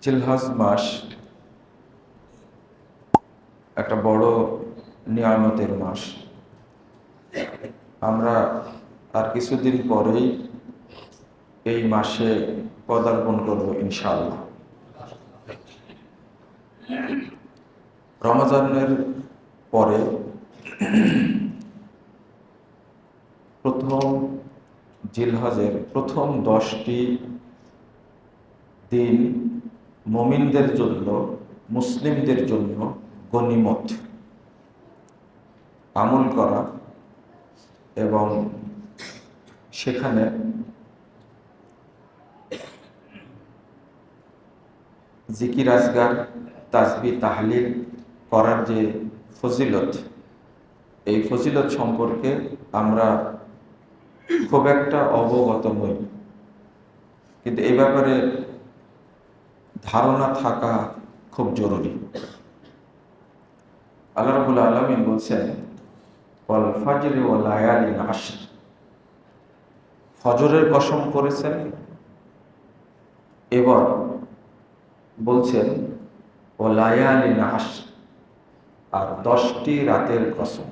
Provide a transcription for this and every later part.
জিলহজ মাস একটা বড় নিয়ামতের মাস। আমরা আর কিছুদিন পরেই এই মাসে পদার্পণ করব ইনশাআল্লাহ। রমজানের পরে প্রথম জিলহজের প্রথম 10টি দিন মুমিনদের জন্য, মুসলিমদের জন্য গনিমত, আমল করা এবং সেখানে জিকির আজগার, তাসবিহ তাহলিল করার যে ফজিলত, এই ফজিলত সম্পর্কে আমরা খুব একটা অবগত নই, কিন্তু এই ব্যাপারে ধারণা থাকা খুব জরুরি। আল্লাহ রাব্বুল আলামিন বলছেন, ওয়াল ফাজরি ওয়া লায়ালিন আশর, ফজরের কসম করেছেন, এবার বলছেন ও লায়ালিন আশর, আর 10টি রাতের কসম।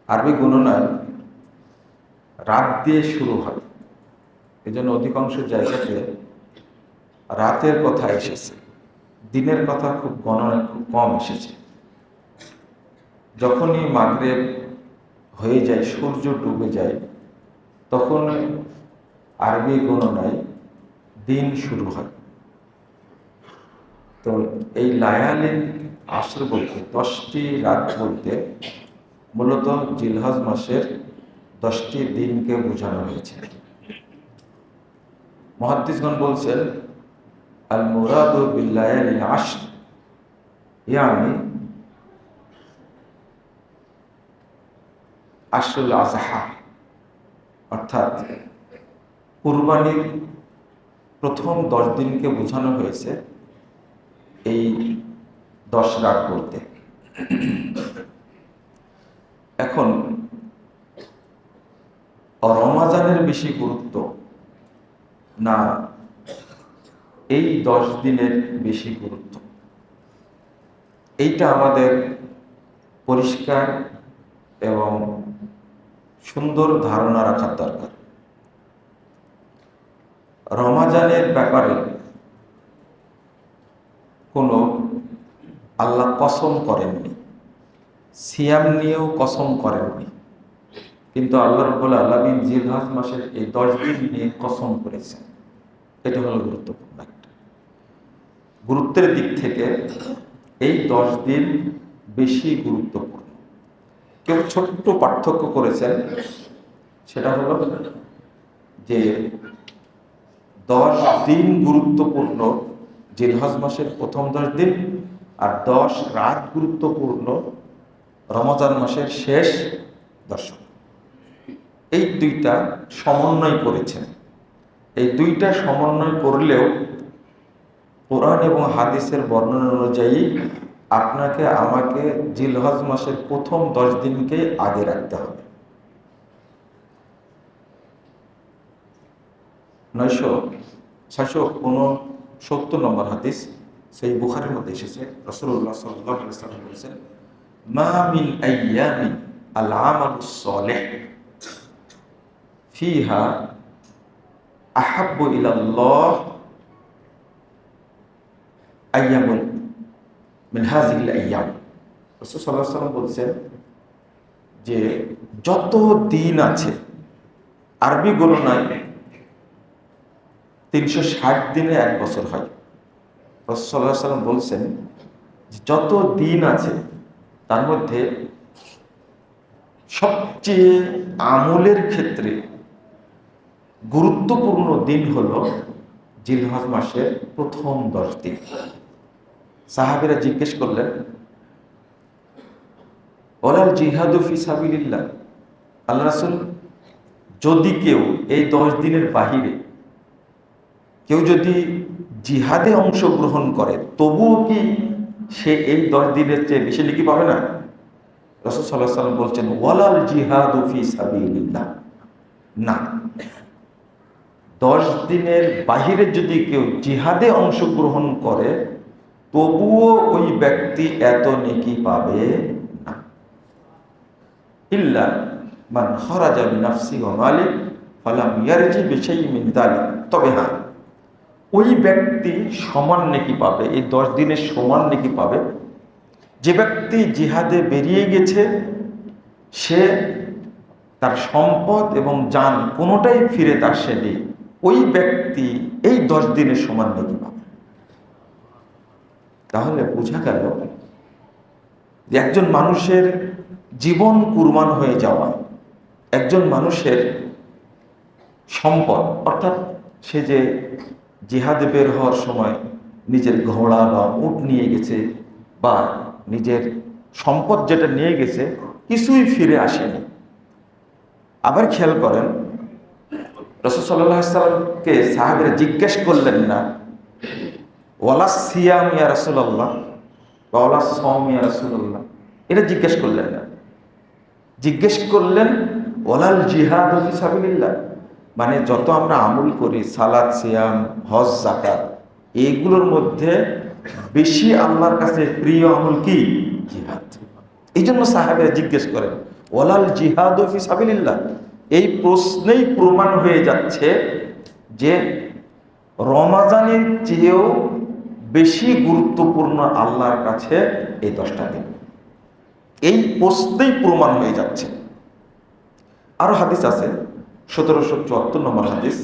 আরবি গণনায় রাত দিয়ে শুরু হয়, এই জন্য অধিকাংশ জায়গাতে রাতের কথা এসেছে, দিনের কথা খুব গণনায় খুব কম এসেছে। যখনই মাগরিব হয়ে যায়, সূর্য ডুবে যায়, তখন আরবি গণনায় দিন শুরু হয়। তো এই লায়ালিন আশর বলতে, 10টি রাত বলতে মূলত জিলহজ মাসের 10টি দিনকে বোঝানো হয়েছে। মুহাদ্দিসগণ বলছেন, আল মুরাদু বিল লায়ালিন আশর ইয়ানি আশরুল আযহা, অর্থাৎ কুরবানির প্রথম 10 দিনকে বোঝানো হয়েছে এই 10 রাত বলতে। এখন রমজানের বেশি গুরুত্ব না এই 10 দিনের বেশি গুরুত্ব, এইটা আমাদের পরিষ্কার এবং সুন্দর ধারণা রাখার দরকার। রমজানের ব্যাপারে কোনো আল্লাহ কসম করেননি, সিয়াম নিয়েও কসম করেননি, কিন্তু আল্লাহ রাব্বুল আলামিন জিলহজ মাসের এই 10 দিন নিয়ে কসম করেছেন। এটা হলো গুরুত্বপূর্ণ একটা। গুরুত্বের দিক থেকে এই 10 দিন বেশি গুরুত্বপূর্ণ। কেউ ছোট্ট পার্থক্য করেছেন, সেটা হলো যে 10 দিন গুরুত্বপূর্ণ জিলহজ মাসের প্রথম 10 দিন, আর 10 রাত গুরুত্বপূর্ণ রমজান মাসের শেষ 10। এই দুইটা সমন্বয় করেছেন। এই দুইটা সমন্বয় করলেও কোরআন এবং হাদিসের বর্ণনা অনুযায়ী আপনাকে আমাকে জিলহজ মাসের প্রথম 10 দিনকে আগে রাখতে হবে। 669 নম্বর হাদিস সেই বুখারীর মধ্যে এসেছে, রাসূলুল্লাহ সাল্লাল্লাহু আলাইহি ওয়াসাল্লাম বলেছেন, মা মিন আইয়ামিন আল আমালুস সালিহ ফিহা আহাব্বু ইলাল্লাহ আইয়ামুন মিন হাযিহিল আইয়াম। রাসূল সাল্লাল্লাহু আলাইহি ওয়াসাল্লাম বলছেন যে যত দিন আছে, আরবি গণনায় 360 দিনে 1 বছর হয়। রাসূল সাল্লাল্লাহু আলাইহি ওয়াসাল্লাম বলছেন যে যত দিন আছে তার মধ্যে সবচেয়ে আমলের ক্ষেত্রে গুরুত্বপূর্ণ দিন হলো জিলহজ মাসের প্রথম 10 দিন। সাহাবীরা জিজ্ঞেস করলেন, ওয়ালাল জিহাদু ফি সাবিলিল্লাহ, আল্লাহ রাসূল, যদি কেউ এই 10 দিনের বাহিরে কেউ যদি জিহাদে অংশগ্রহণ করে, তবুও কি সে এই 10 দিনের চেয়ে বেশি নেকি পাবে না? রাসূল সাল্লাল্লাহু আলাইহি ওয়াসাল্লাম বলছেন, ওয়ালাল জিহাদু ফি সাবিলিল্লাহ, না, 10 দিনের বাহিরে যদি কেউ জিহাদে অংশগ্রহণ করে তবুও ওই ব্যক্তি এত নেকি পাবে না। ইল্লা মান খারাজা বিনাফসিহি ওয়া মালিহি ফালাম ইয়ারজি বিশাইইন মিন যালিক। তবে হ্যাঁ, ওই ব্যক্তি সমান নেকি পাবে, এই 10 দিনের সমান নেকি পাবে যে ব্যক্তি জিহাদে বেরিয়ে গেছে, সে তার সম্পদ এবং জান কোনোটাই ফিরে আসেনি, ওই ব্যক্তি এই 10 দিনের সমান নেকি পাবে। তাহলে বোঝা গেল যে একজন মানুষের জীবন কুরবান হয়ে যাওয়া, একজন মানুষের সম্পদ, অর্থাৎ সে যে জিহাদে বের হওয়ার সময় নিজের ঘোড়া বা উট নিয়ে গেছে বা নিজের সম্পদ যেটা নিয়ে গেছে কিছুই ফিরে আসেনি। আবার খেয়াল করেন, রাসূল সাল্লাল্লাহু আলাইহি সাল্লামকে সাহাবীরা জিজ্ঞেস করলেন না ওয়ালা সিয়াম ইয়া রাসূলুল্লাহ বা ওয়ালা সাওম ইয়া রাসূলুল্লাহ, এটা জিজ্ঞেস করলেন না। জিজ্ঞেস করলেন ওয়ালাল জিহাদ ফি সাবিলিল্লাহ, মানে যত আমরা আমল করি, সালাত, সিয়াম, হজ, যাকাত, এইগুলোর মধ্যে বেশি আল্লাহর কাছে প্রিয় আমল কি? জিহাদ। এই জন্য সাহাবীরা জিজ্ঞেস করেন ওয়ালাল জিহাদ ফি সাবিলিল্লাহ। এই প্রশ্নেই প্রমাণ হয়ে যাচ্ছে যে রমাজানের চেয়েও বেশি গুরুত্বপূর্ণ আল্লাহর কাছে এই 10টা দিন। এই প্রশ্নেই প্রমাণ হয়ে যাচ্ছে। আরো হাদিস আছে, 1774 নম্বর হাদিস,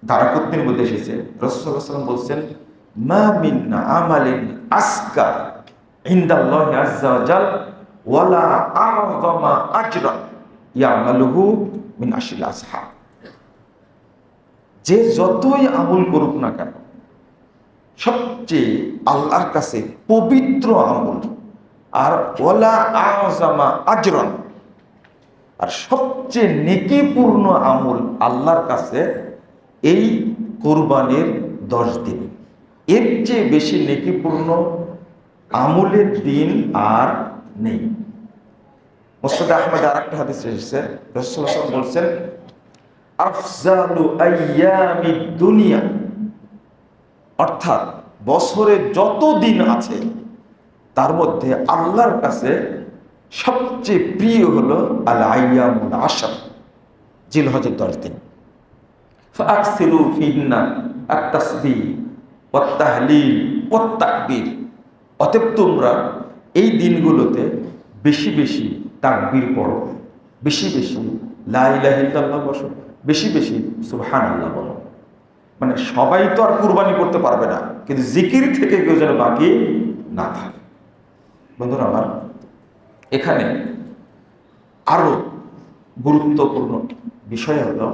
দারাকুতনির মধ্যে এসেছে। রাসূল সাল্লাল্লাহু আলাইহি ওয়াসাল্লাম বলছেন, মা মিন আমালিন আসকা ইনদাল্লাহি আযজা ওয়া জাল ওয়ালা আ'যামা আজরান ইয়ামালুহু মিন আশিল আসহাব। যে যতই আমল করুক না কেন, সবচেয়ে আল্লাহর কাছে পবিত্র আমল আর ওয়ালা আ'যামা আজরান, আর সবচেয়ে নেকিপূর্ণ আমল আল্লাহর কাছে এই কুরবানির 10 দিন। এর চেয়ে বেশি নেকিপূর্ণ আমলের দিন আর নেই। মুসনাদ আহমদ আর একটা হাদিস এসেছে, রাসূলুল্লাহ সাল্লাল্লাহু আলাইহি ওয়াসাল্লাম বলছেন, আফজালু আইয়ামিদ দুনিয়া, অর্থাৎ বছরে যত দিন আছে তার মধ্যে আল্লাহর কাছে সবচেয়ে প্রিয় হলো আল আইয়ামুল আশর, জিলহজের 10 দিন। ফাকসিরু ফিহিন্না আত-তাসবিহ ওয়াত তাহলিল ওয়াত তাকবীর, অতএব তোমরা এই দিনগুলোতে বেশি বেশি তাকবীর পড়ো, বেশি বেশি লা ইলাহা ইল্লাল্লাহ বলো, বেশি বেশি সুবহানাল্লাহ বলো। মানে সবাই তো আর কুরবানি করতে পারবে না, কিন্তু জিকির থেকে কেউ যেন বাকি না থাকে। বন্ধুরা আমার, এখানে আরো গুরুত্বপূর্ণ বিষয় হলো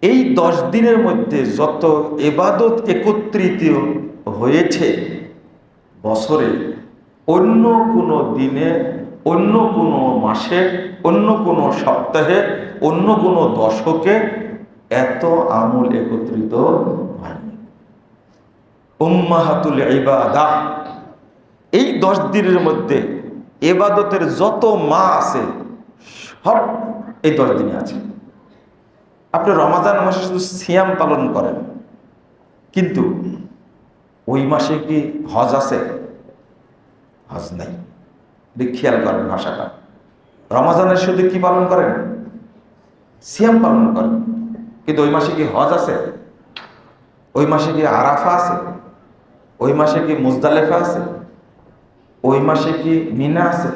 এই 10 দিনের মধ্যে যত ইবাদত একত্রিত হয়েছে বছরে, অন্য কোনো দিনে, অন্য কোনো মাসে, অন্য কোনো সপ্তাহে, অন্য কোনো দশকে এত আমল একত্রিত হয়নি। উম্মাহাতুল ইবাদাহ, এই 10 দিনের মধ্যে ইবাদতের যত মা আছে সব এই 10 দিনে আছে। আপনি রমাদান মাসে শুধু সিয়াম পালন করেন, কিন্তু ওই মাসে কি হজ আছে? হজ নাই। খেয়াল করেন ভাষাটা। রমাজানের শুধু কি পালন করেন? সিয়াম পালন করেন, কিন্তু ওই মাসে কি হজ আছে? ওই মাসে কি আরাফা আছে? ওই মাসে কি মুজদালেফা আছে? ওই মাসে কি মিনা আছে?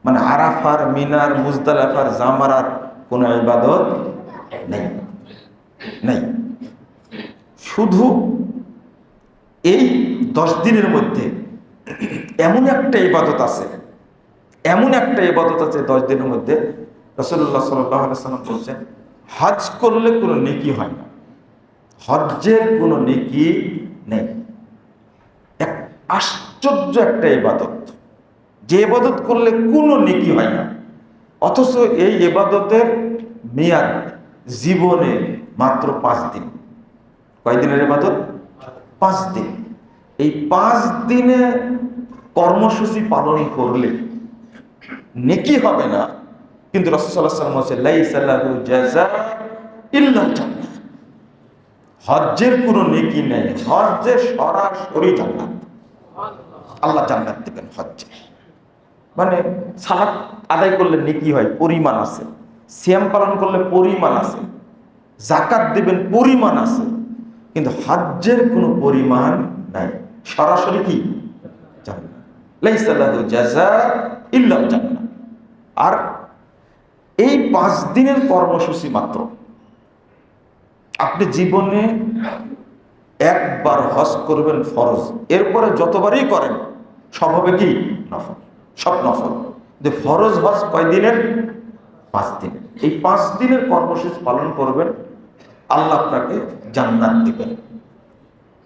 মানে আরাফার, মিনার, মুজদালেফার, জামারার কোনো ইবাদত নেই, নেই। শুধু এই 10 দিনের মধ্যে এমন একটা ইবাদত আছে, এমন একটা ইবাদত আছে 10 দিনের মধ্যে, রাসূলুল্লাহ সাল্লাল্লাহু আলাইহি ওয়াসাল্লাম বলেছেন, হজ করলে কোনো নেকি হয় না, হজ্জের কোনো নেকি নেই। এক আশ্চর্য একটা ইবাদত, যে ইবাদত করলে কোনো নেকি হয় না, অথচ এই ইবাদতের মেয়াদ জীবনে মাত্র 5 দিন। কয় দিনের ইবাদত? 5 দিন। এই 5 দিনে কর্মসূচি পালন করলে নেকি হবে না, কিন্তু রাসূল সাল্লাল্লাহু আলাইহি ওয়াসাল্লাম বলেছে লাইসা লাহু জাযা ইল্লাল জান্নাহ, হজ্জের কোনো নেকি নেই, হজ্জে সরাসরি জান্নাত। আল্লাহ জান্নাত দিবেন হজ্জে। মানে সালাত আদায় করলে নেকি হয়, পরিমাণ আছে, সিয়াম পালন করলে পরিমাণ আছে, যাকাত দিবেন পরিমাণ আছে, কিন্তু হজ্জের কোনো পরিমাণ নাই, সরাসরি কি জান্নাত। লাইসা লাহু জাযা ইল্লাল জান্নাহ। আর এই 5 দিনের কর্মসূচি মাত্র। আপনি জীবনে একবার হজ করবেন ফরজ, এরপরে যতবারই করেন সব হবে কি নফল, সব নফল। কিন্তু ফরজ হজ কয় দিনের? 5 দিনের। এই 5 দিনের কর্মসূচি পালন করবেন, আল্লাহ আপনাকে জান্নাত দিবেন।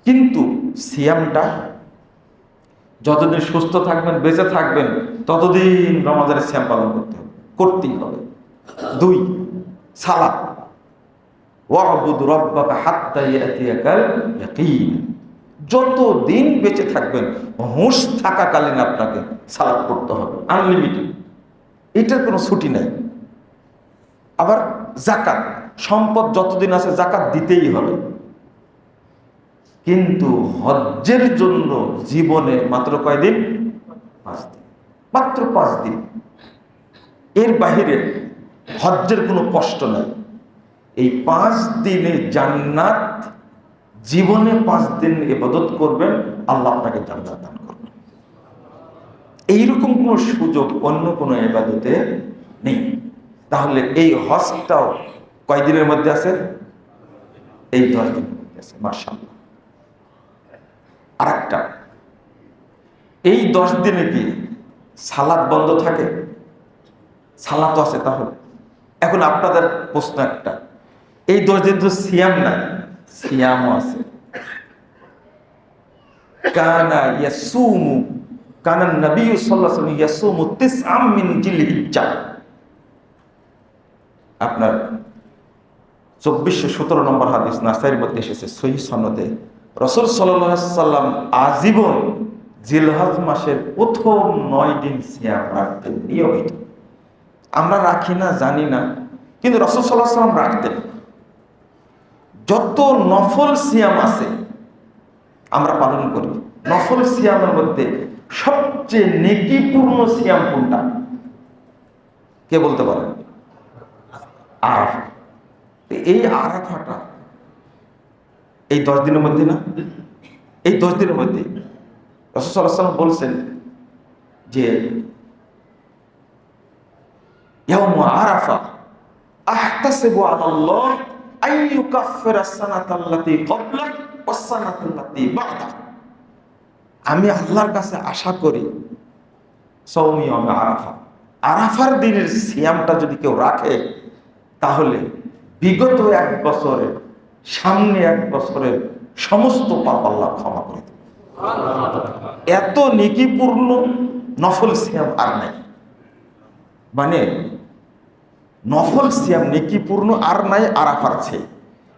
কিন্তু সিয়ামটা যতদিন সুস্থ থাকবেন, বেঁচে থাকবেন, ততদিন রমজানের সিয়াম পালন করতে হবে, করতেই হবে। 2, সালাত, ওয়া'বুদ রাব্বাকা হাত্তা ইয়াতিয়াকাল ইয়াকিন। যতদিন বেঁচে থাকবেন, হুঁশ থাকাকালীন আপনাকে সালাত পড়তে হবে, আনলিমিটেড, এটার কোনো ছুটি নাই। আবার যাকাত, সম্পদ যতদিন আছে যাকাত দিতেই হবে। কিন্তু হজ্জের জন্য জীবনে মাত্র কয়দিন? 5 দিন, মাত্র 5 দিন। এর বাহিরে হজ্জের কোনো কষ্ট নাই। এই 5 দিনে জান্নাত, জীবনে 5 দিন ইবাদত করবেন, আল্লাহ আপনাকে জান্নাত দান করবেন। এইরকম কোনো সুযোগ অন্য কোনো ইবাদতে নেই। তাহলে এই হজটাও কয়দিনের মধ্যে আছে? এই 10 দিনের মধ্যে আছে, মাশাআল্লাহ। আরেকটা, এই 10 দিনে কি সালাত বন্ধ থাকে? সালাত আছে। তাহলে এখন আপনাদের প্রশ্ন একটা, এই 10 দিন তো সিয়াম নাই, সিয়ামও আছে। কানা ইয়াসুমু, কানা নবী সাল্লাল্লাহু আলাইহি ওয়াসাল্লাম ইয়াসুমু 9 মিন জিলহিজ্জাহ। আপনার 2417 নম্বর হাদিস নাসাইর মধ্যে এসেছে সহিহ সনদে, রাসূল সাল্লাল্লাহু আলাইহি ওয়াসাল্লাম আজীবন জিলহজ মাসের প্রথম 9 দিন সিয়াম রাখতেন নিয়মিত। আমরা রাখি না, জানি না, কিন্তু রাসূল সাল্লাল্লাহু আলাইহি ওয়াসাল্লাম রাখতেন। যত নফল সিয়াম আছে আমরা পালন করি, নফল সিয়ামের মধ্যে সবচেয়ে নেকিপূর্ণ সিয়াম কোনটা? কে বলতে পারেন? আরাফা। এই আরাফাটা এই 10 দিনের মধ্যে না, এই 10 দিনের মধ্যে রাসূল সাল্লাল্লাহু আলাইহি ওয়াসাল্লাম বলছেন যে ইয়াউম আরাফা আহতাসিবু আলাল্লাহ আন ইউকাফফিরা সানাতাল্লাতী ক্বাবলা ওয়াস সানাতাল্লাতী বা'দা। আমি আল্লাহর কাছে আশা করি সাওমি ইয়াউম আরাফা, আরাফার দিনের সিয়ামটা যদি কেউ রাখে, তাহলে বিগত 1 বছরের, সামনে 1 বছরের সমস্ত পাপ আল্লাহ ক্ষমা করে দেবে। এত নেকিপূর্ণ নফল সিয়াম আর নাই। মানে নফল সিয়াম নেকিপূর্ণ আর নাই আরাফার চেয়ে।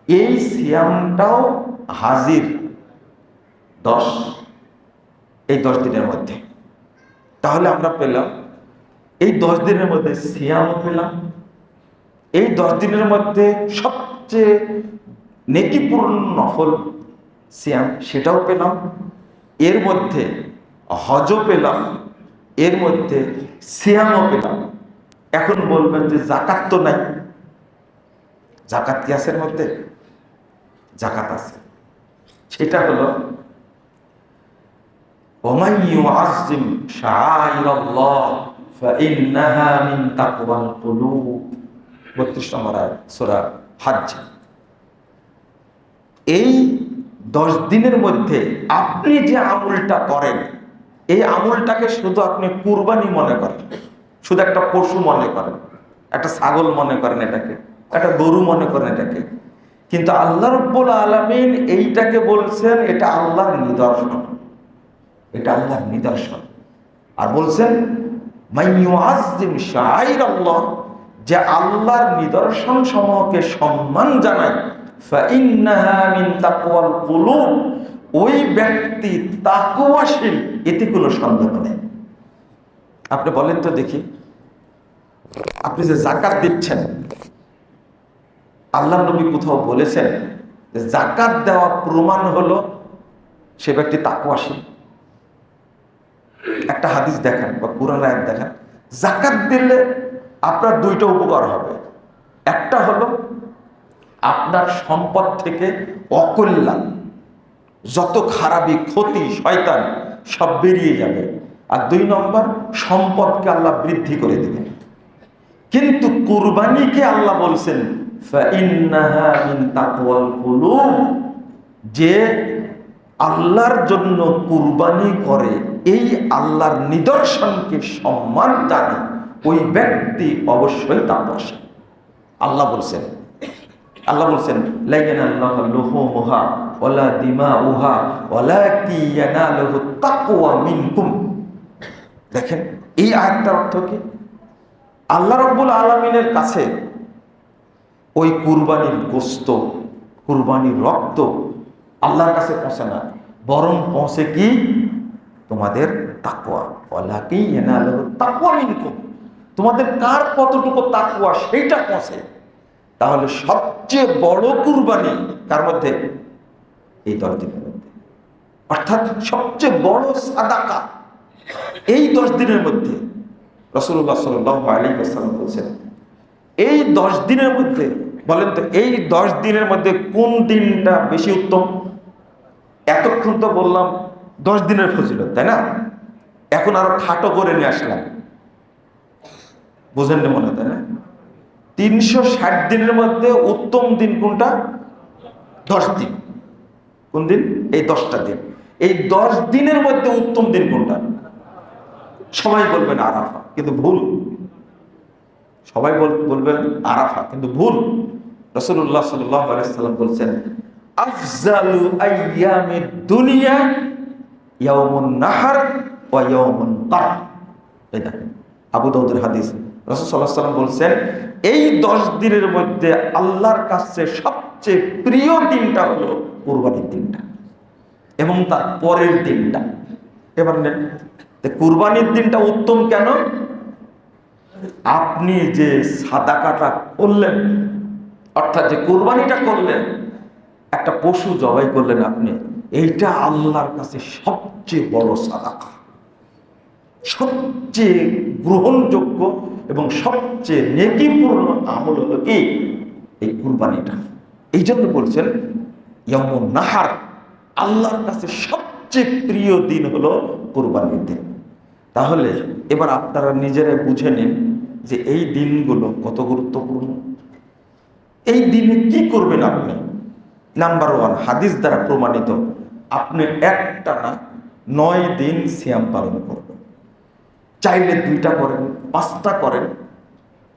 এই সিয়ামটাও হাজির 10 দিনের মধ্যে। তাহলে আমরা পেলাম এই 10 দিনের মধ্যে সিয়ামও পেলাম, এই 10 দিনের মধ্যে সবচেয়ে নেকিপূর্ণ নফল সিয়াম সেটাও পেলাম, এর মধ্যে হজও পেলাম, এর মধ্যে সিয়ামও পেলাম। এখন বলবেন যে যাকাত তো নাই। যাকাত কি আছে এর মধ্যে? যাকাত আছে। সেটা হলো ওমান ইউআযযিম শাআইরাল্লাহ ফাইন্নাহা মিন তাকওয়াল কুলুব, 32 নম্বর আয়াত সূরা হজ্জ। এই 10 দিনের মধ্যে আপনি যে আমলটা করেন, এই আমলটাকে শুধু আপনি কুরবানি মনে করেন, শুধু একটা পশু মনে করেন, একটা ছাগল মনে করেন, এটাকে একটা গরু মনে করেন এটাকে, কিন্তু আল্লাহ রাব্বুল আলামিন এইটাকে বলছেন এটা আল্লাহর নিদর্শন, এটা আল্লাহর নিদর্শন। আর বলছেন মাইয়ুআযযিম শাআইরাল্লাহ, যে আল্লাহর নিদর্শন সমূহকে সম্মান জানায়, ফাইন্নাহা মিন তাকওয়াল কুলুব, ওই ব্যক্তি তাকওয়াশীল, এতে কোনো সন্দেহ নেই। আপনি বলেন তো দেখি, আপনি যে জাকাত দিচ্ছেন, আল্লাহ নবী কোথাও বলেছেন যে জাকাত দেওয়া প্রমাণ হলো সে ব্যক্তি তাকওয়াশীল? একটা হাদিস দেখেন বা কোরআন আয়াত দেখেন, জাকাত দিলে আপনার দুইটা উপকার হবে। একটা হলো আপনার সম্পদ থেকে অকল্যাণ, যত খারাপি, ক্ষতি, শয়তান সব বেরিয়ে যাবে। আর 2 নম্বর, সম্পদকে আল্লাহ বৃদ্ধি করে দেবেন। কিন্তু কুরবানিকে আল্লাহ বলছেন ফাইন্নাহা মিন তাকওয়াল কুলুব, যে আল্লাহর জন্য কুরবানি করে, এই আল্লাহর নিদর্শনকে সম্মান জানে, ওই ব্যক্তি অবশ্যই তাকওয়াশীল। আল্লাহ বলছেন, আল্লাহ বলছেন লা ইয়ানাল্লাহু লুহুমুহা ওয়ালা দিমাউহা ওয়ালাকি ইয়ানালুহু তাকওয়া মিনকুম। দেখেন এই আয়াতটার অর্থ কি? আল্লাহ রাব্বুল আলামিনের কাছে ওই কুরবানির গোশত, কুরবানির রক্ত আল্লাহর কাছে পৌঁছে না, বরং পৌঁছে কি? তোমাদের তাকওয়া। ওয়ালাকি ইয়ানালুহু তাকওয়া মিনকুম, তোমাদের কার কতটুকু তাকওয়া সেইটা পৌঁছে। তাহলে সবচেয়ে বড় কুরবানি কার মধ্যে? এই 10 দিনের মধ্যে। অর্থাৎ সবচেয়ে বড় সাদাকা এই 10 দিনের মধ্যে। রাসূলুল্লাহ সাল্লাল্লাহু আলাইহি ওয়াসাল্লাম বলেছেন, এই 10 দিনের মধ্যে, বলেন তো এই 10 দিনের মধ্যে কোন দিনটা বেশি উত্তম? এতক্ষণ তো বললাম 10 দিনের ফজিলত, তাই না? এখন আরো খাটো করে নিয়ে আসলাম, বুঝেন না মনে হয়, তাই না? 360 দিনের মধ্যে উত্তম দিন কোনটা? 10 দিন। কোন দিন? এই 10টা দিন। এই 10 দিনের মধ্যে উত্তম দিন কোনটা? সবাই বলবেন আরাফা, কিন্তু ভুল। সবাই বলবেন আরাফা, কিন্তু ভুল। রাসূলুল্লাহ সাল্লাল্লাহু আলাইহি ওয়াসাল্লাম বলেছেন আফজালু আইয়ামিদ দুনিয়া ইয়াউমুন নাহর ওয়া ইয়াউমুন কার। এই দেখেন আবু দাউদের হাদিস। রাসূল সাল্লাল্লাহু আলাইহি ওয়াসাল্লাম বলেছেন এই 10 দিনের মধ্যে আল্লাহর কাছে সবচেয়ে প্রিয় দিনটা হলো কুরবানির দিনটা এবং তার পরের দিনটা। এবার কুরবানির দিনটা উত্তম কেন? আপনি যে সাদাকাটা করলেন, অর্থাৎ যে কুরবানিটা করলেন, একটা পশু জবাই করলেন আপনি, এইটা আল্লাহর কাছে সবচেয়ে বড় সাদাকা, সবচেয়ে গ্রহণযোগ্য এবং সবচেয়ে নেকিপূর্ণ আমল হলো কি? এই কুরবানিটা। এই জন্য বলছেন ইয়াউমুন নাহার, আল্লাহর কাছে সবচেয়ে প্রিয় দিন হলো কুরবানির দিন। তাহলে এবার আপনারা নিজেরাই বুঝে নিন যে এই দিনগুলো কত গুরুত্বপূর্ণ। এই দিনে কি করবেন আপনি? নাম্বার 1, হাদিস দ্বারা প্রমাণিত, আপনি একটানা 9 দিন সিয়াম পালন করবেন। চাইলে 2টা করেন, 5টা করেন,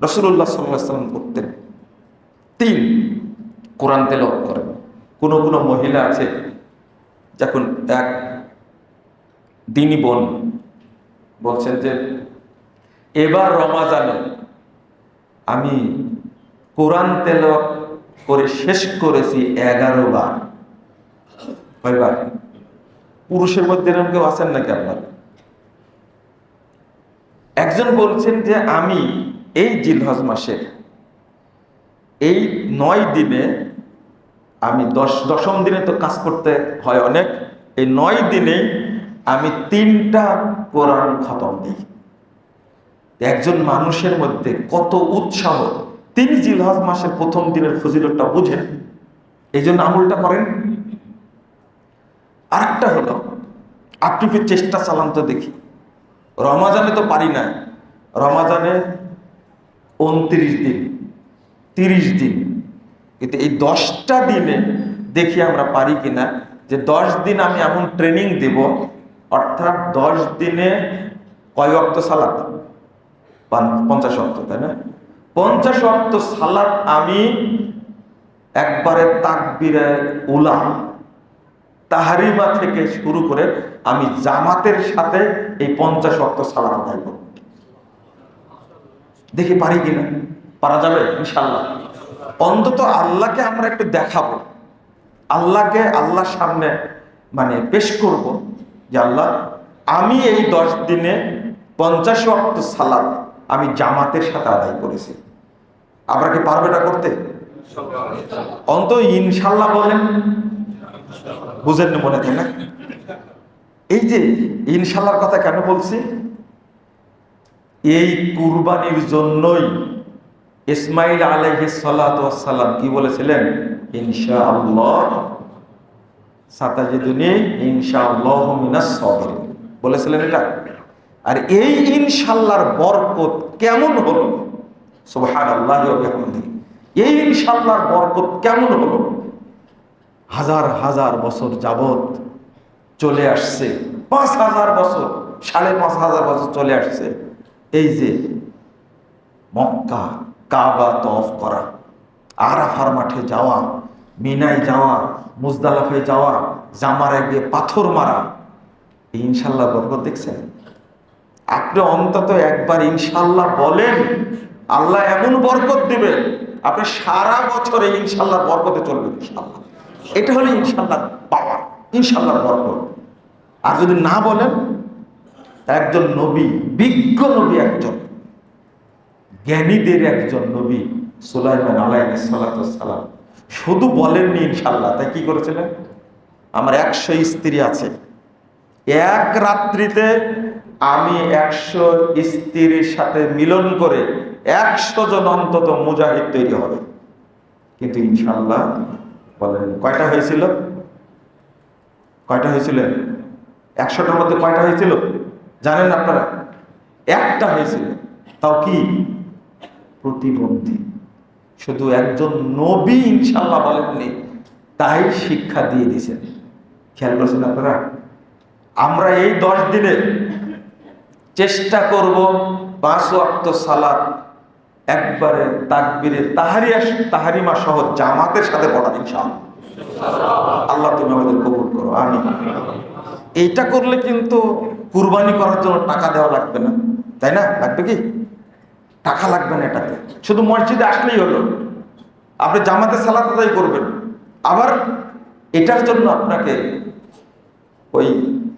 রাসূলুল্লাহ সাল্লাল্লাহু আলাইহি ওয়াসাল্লাম করতেন। 3, কোরআন তেলাওয়াত করেন। কোন মহিলা আছে, যখন এক দিনী বোন বলছেন যে এবার রমাজানে আমি কোরআন তেলাওয়াত করে শেষ করেছি 11 বার। কয়বার? পুরুষের মধ্যে এরকম কেউ আছেন নাকি আপনার? একজন বলছেন যে আমি এই জিলহজ মাসের এই 9 দিনে, আমি 10ম দিনে তো কাজ করতে হয় অনেক, এই 9 দিনে আমি 3টা কোরআন খতম দিই। একজন মানুষের মধ্যে কত উৎসাহ! তিনি জিলহজ মাসের 1ম দিনের ফজিলতটা বুঝেন, এই জন্য আমলটা করেন। আরেকটা হলো, আপনি কি চেষ্টা চালান তো দেখি, রমাজানে তো পারি না, রমাজানে 29 দিন, 30 দিন, কিন্তু এই 10টা দিনে দেখি আমরা পারি কিনা যে 10 দিন আমি এমন ট্রেনিং দেব, অর্থাৎ 10 দিনে কয় ওয়াক্ত সালাত? 50 ওয়াক্ত, তাই না? 50 ওয়াক্ত সালাত আমি একবারে তাকবীরে উলা, তাহরিমা থেকে শুরু করে আমি জামাতের সাথে এই 50 ওয়াক্ত সালাত আদায় করব। দেখি পারি কিনা। পারা যাবে ইনশাআল্লাহ। অন্তত আল্লাহকে আমরা একটু দেখাবো, আল্লাহকে আল্লাহর সামনে পেশ করব যে আল্লাহ, আমি এই 10 দিনে 50 ওয়াক্ত সালাত আমি জামাতের সাথে আদায় করেছি। আপনারা কি পারবে না করতে? অন্তত ইনশাল্লাহ বলেন, বুঝেন না মনে, তাই না? এই যে ইনশাল্লাহর কথা কেন বলছি, এই কুরবানির জন্যই ইসমাইল আলাইহিস সালাতু ওয়াস সালাম কি বলেছিলেন? ইনশাআল্লাহ সাতাজিদুনি ইনশাআল্লাহু মিনাস সাবিরিন বলেছিলেন এটা। আর এই ইনশাআল্লাহর বরকত কেমন হলো, সুবহানাল্লাহি ওয়া বিহামদিহি, এই ইনশাআল্লাহর বরকত কেমন হলো? হাজার হাজার বছর যাবত চলে আসছে, ৫,০০০ বছর, ৫,৫০০ বছর চলে আসছে। এই যে মক্কা কাবা তওয়াফ করা, আরাফার মাঠে যাওয়া, মিনায় যাওয়া, মুজদালিফায় যাওয়া, জামারে গিয়ে পাথর মারা, এই ইনশাআল্লাহ বরকত দেখছেন? আপনি অন্তত একবার ইনশাআল্লাহ বলেন, আল্লাহ এমন বরকত দিবে, আপনি সারা বছর এই ইনশাআল্লাহ বরকতে চলবে ইনশাআল্লাহ। এটা হলো ইনশাআল্লাহ পাওয়ার, ইনশাআল্লাহর বরকত। আর যদি না বলেন, একজন নবী, বিজ্ঞ নবী, একজন জ্ঞানীদের একজন নবী সুলাইমান আলাইহিস সালাতু ওয়াস সালাম শুধু বলেননি ইনশাআল্লাহ, তাই কি করেছিলেন? আমার ১০০ স্ত্রী আছে, এক রাত্রিতে আমি ১০০ স্ত্রীর সাথে মিলন করে ১০০ জন অন্তত মুজাহিদ তৈরি হবে। কিন্তু ইনশাআল্লাহ বলেন কয়টা হয়েছিল? কয়টা হয়েছিল? ১০০টার মধ্যে কয়টা হয়েছিল জানেন আপনারা? একটা হয়েছিল, তাও কি? প্রতিবন্ধী। শুধু একজন নবী ইনশাআল্লাহ বলেননি, তাই শিক্ষা দিয়ে দিয়েছেন। খেয়াল করছেন আপনারা? আমরা এই 10 দিনে চেষ্টা করব 5 ওয়াক্ত সালাত একবারে তাকবীরে তাহরিমা সহ জামাতের সাথে পড়া ইনশাআল্লাহ। আল্লাহ তুমি আমাদের কবুল করো, আমিন। এইটা করলে কিন্তু কুরবানি করার জন্য টাকা দেওয়া লাগবে না, তাই না? লাগবে কি? টাকা লাগবে না এটাতে, শুধু মসজিদে আসলেই হলো, আপনি জামাতে সালাত আদায় করবেন। আবার এটার জন্য আপনাকে ওই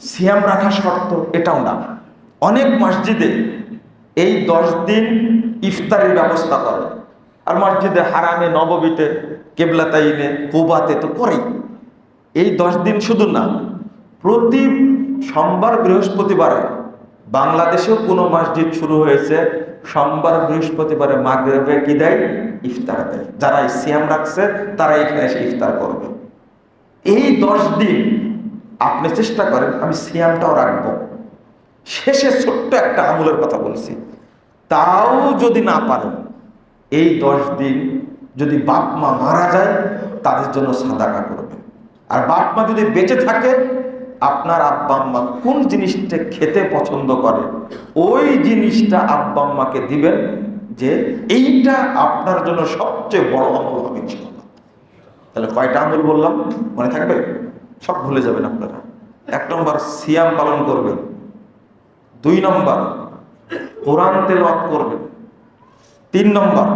সিয়াম রাখা শর্ত এটাও না। অনেক মসজিদে এই 10 দিন ইফতারের ব্যবস্থা করে, আর মসজিদে হারামে, নববীতে, কেবলাতাইনে, কুবাতে তো করেই। এই 10 দিন শুধু না, প্রতি সোমবার বৃহস্পতিবারে বাংলাদেশেও কোনো মসজিদ শুরু হয়েছে, সোমবার বৃহস্পতিবারে মাগরিবে কি দেয়? ইফতার দেয়। যারা সিয়াম রাখছে তারা এখানে এসে ইফতার করবে। এই 10 দিন আপনি চেষ্টা করেন, আমি সিয়ামটাও রাখবো। শেষে ছোট্ট একটা আমলের কথা বলছি, তাও যদি না পারেন, এই 10 দিন যদি বাপ মা মারা যায় তাদের জন্য সাদাকা করবেন। আর বাপ মা যদি বেঁচে থাকে, আপনার আব্বা আম্মা কোন জিনিসটা খেতে পছন্দ করে ওই জিনিসটা আব্বা আম্মাকে দিবেন, যে এইটা আপনার জন্য সবচেয়ে বড় আমল হবে ইনশাআল্লাহ। তাহলে কয়টা আমল বললাম মনে থাকবে? সব ভুলে যাবেন আপনারা। 1 নম্বর সিয়াম পালন করবেন, 2 নম্বর কোরআন তেলাওয়াত করবেন, 3 নম্বর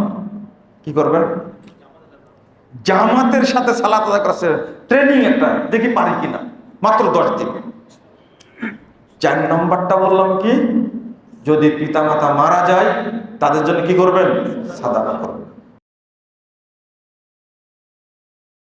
কি করবেন? জামাতের সাথে সালাত আদায় করার ট্রেনিং একটা দেখি পারি কিনা, মাত্র 10 দিন। 4 নম্বরটা বললাম কি, যদি পিতামাতা মারা যায় তাদের জন্য কি করবেন? সাদাকা করবেন।